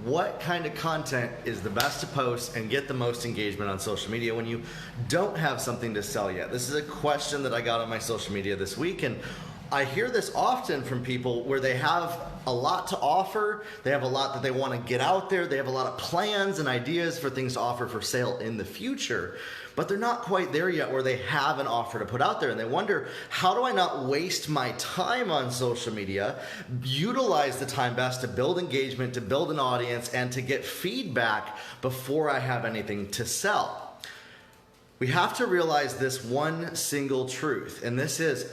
what kind of content is the best to post and get the most engagement on social media when you don't have something to sell yet? This is a question that I got on my social media this week, and I hear this often from people where they have a lot to offer, they have a lot that they want to get out there, they have a lot of plans and ideas for things to offer for sale in the future, but they're not quite there yet where they have an offer to put out there, and they wonder, how do I not waste my time on social media, utilize the time best to build engagement, to build an audience, and to get feedback before I have anything to sell? We have to realize this one single truth, and this is,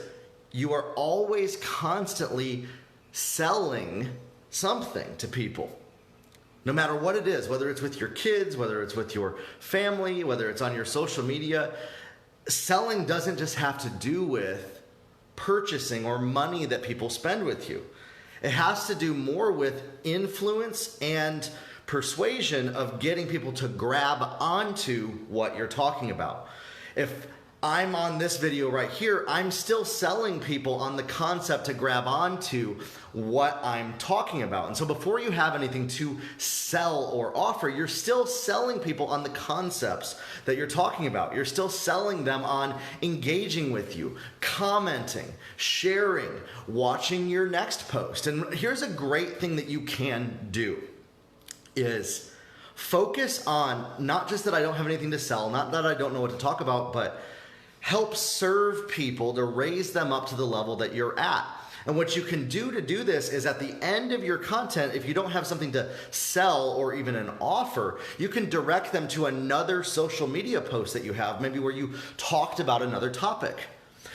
you are always constantly selling something to people. No matter what it is, whether it's with your kids, whether it's with your family, whether it's on your social media, selling doesn't just have to do with purchasing or money that people spend with you. It has to do more with influence and persuasion of getting people to grab onto what you're talking about. If I'm on this video right here, I'm still selling people on the concept to grab onto what I'm talking about. And so before you have anything to sell or offer, you're still selling people on the concepts that you're talking about. You're still selling them on engaging with you, commenting, sharing, watching your next post. And here's a great thing that you can do is focus on not just that I don't have anything to sell, not that I don't know what to talk about, but help serve people to raise them up to the level that you're at. And what you can do to do this is at the end of your content, if you don't have something to sell or even an offer, you can direct them to another social media post that you have, maybe where you talked about another topic.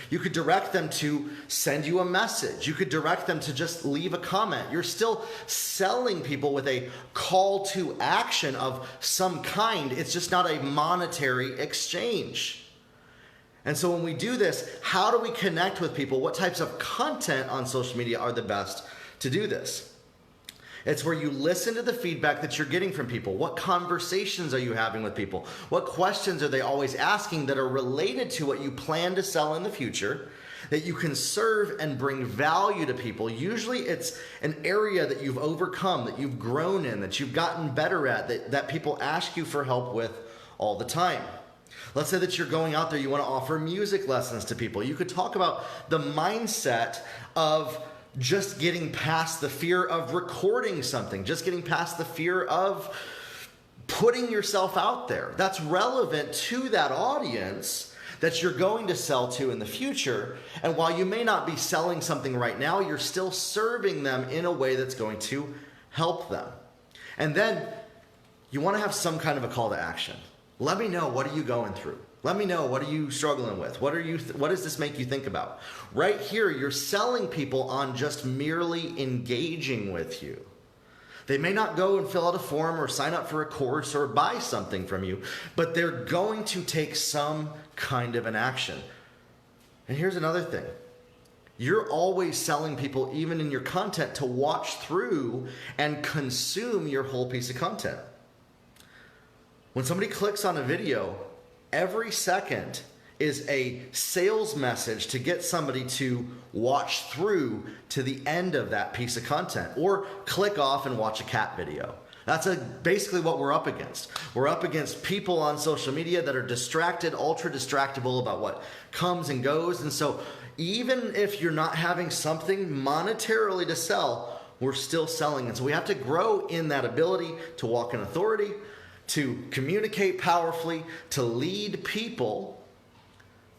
You could direct them to send you a message. You could direct them to just leave a comment. You're still selling people with a call to action of some kind. It's just not a monetary exchange. And so when we do this, how do we connect with people? What types of content on social media are the best to do this? It's where you listen to the feedback that you're getting from people. What conversations are you having with people? What questions are they always asking that are related to what you plan to sell in the future, that you can serve and bring value to people? Usually it's an area that you've overcome, that you've grown in, that you've gotten better at, that people ask you for help with all the time. Let's say that you're going out there, you want to offer music lessons to people. You could talk about the mindset of just getting past the fear of recording something, just getting past the fear of putting yourself out there. That's relevant to that audience that you're going to sell to in the future. And while you may not be selling something right now, you're still serving them in a way that's going to help them. And then you want to have some kind of a call to action. Let me know, what are you going through? Let me know, what are you struggling with? What does this make you think about? Right here, you're selling people on just merely engaging with you. They may not go and fill out a form or sign up for a course or buy something from you, but they're going to take some kind of an action. And here's another thing. You're always selling people, even in your content, to watch through and consume your whole piece of content. When somebody clicks on a video, every second is a sales message to get somebody to watch through to the end of that piece of content or click off and watch a cat video. That's basically what we're up against. We're up against people on social media that are distracted, ultra distractible about what comes and goes. And so even if you're not having something monetarily to sell, we're still selling. And so we have to grow in that ability to walk in authority, to communicate powerfully, to lead people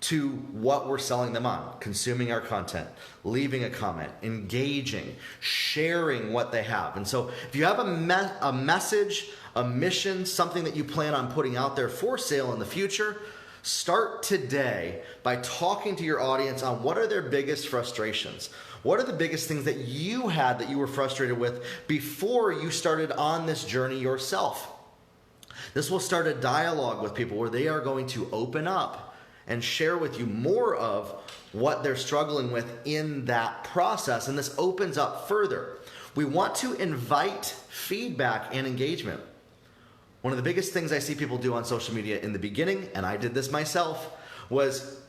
to what we're selling them on, consuming our content, leaving a comment, engaging, sharing what they have. And so if you have a message, a mission, something that you plan on putting out there for sale in the future, start today by talking to your audience on what are their biggest frustrations. What are the biggest things that you had that you were frustrated with before you started on this journey yourself? This will start a dialogue with people where they are going to open up and share with you more of what they're struggling with in that process. And this opens up further. We want to invite feedback and engagement. One of the biggest things I see people do on social media in the beginning, and I did this myself, was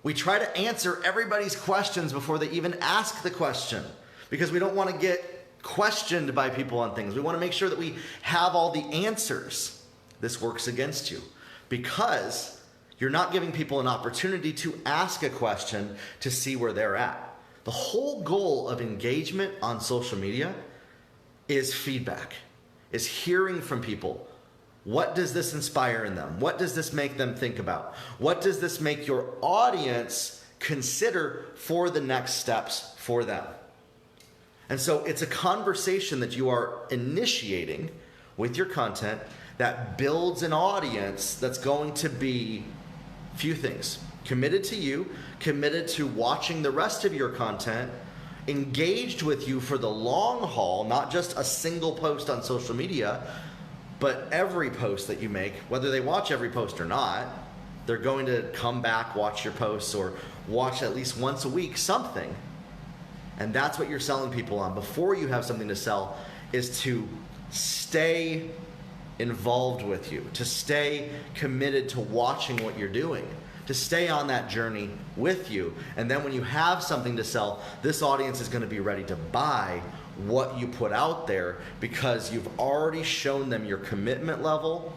we try to answer everybody's questions before they even ask the question, because we don't want to get questioned by people on things. We want to make sure that we have all the answers. This works against you because you're not giving people an opportunity to ask a question to see where they're at. The whole goal of engagement on social media is feedback, is hearing from people. What does this inspire in them? What does this make them think about? What does this make your audience consider for the next steps for them? And so it's a conversation that you are initiating with your content that builds an audience that's going to be few things: committed to you, committed to watching the rest of your content, engaged with you for the long haul, not just a single post on social media, but every post that you make. Whether they watch every post or not, they're going to come back, watch your posts, or watch at least once a week something. And that's what you're selling people on before you have something to sell, is to stay involved with you, to stay committed to watching what you're doing, to stay on that journey with you. And then when you have something to sell, this audience is going to be ready to buy what you put out there because you've already shown them your commitment level,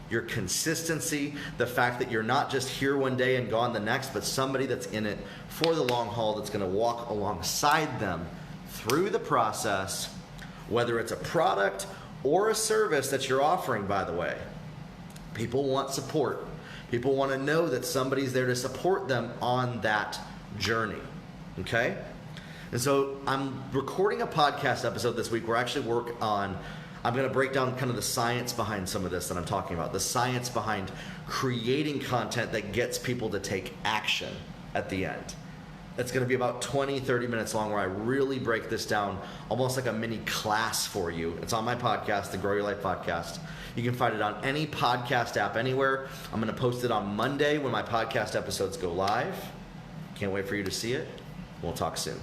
your consistency, the fact that you're not just here one day and gone the next, but somebody that's in it for the long haul, that's going to walk alongside them through the process, whether it's a product or a service that you're offering, by the way. People want support. People want to know that somebody's there to support them on that journey, okay? And so I'm recording a podcast episode this week where I actually I'm going to break down kind of the science behind some of this that I'm talking about, the science behind creating content that gets people to take action at the end. It's going to be about 20, 30 minutes long where I really break this down, almost like a mini class for you. It's on my podcast, the Grow Your Life podcast. You can find it on any podcast app anywhere. I'm going to post it on Monday when my podcast episodes go live. Can't wait for you to see it. We'll talk soon.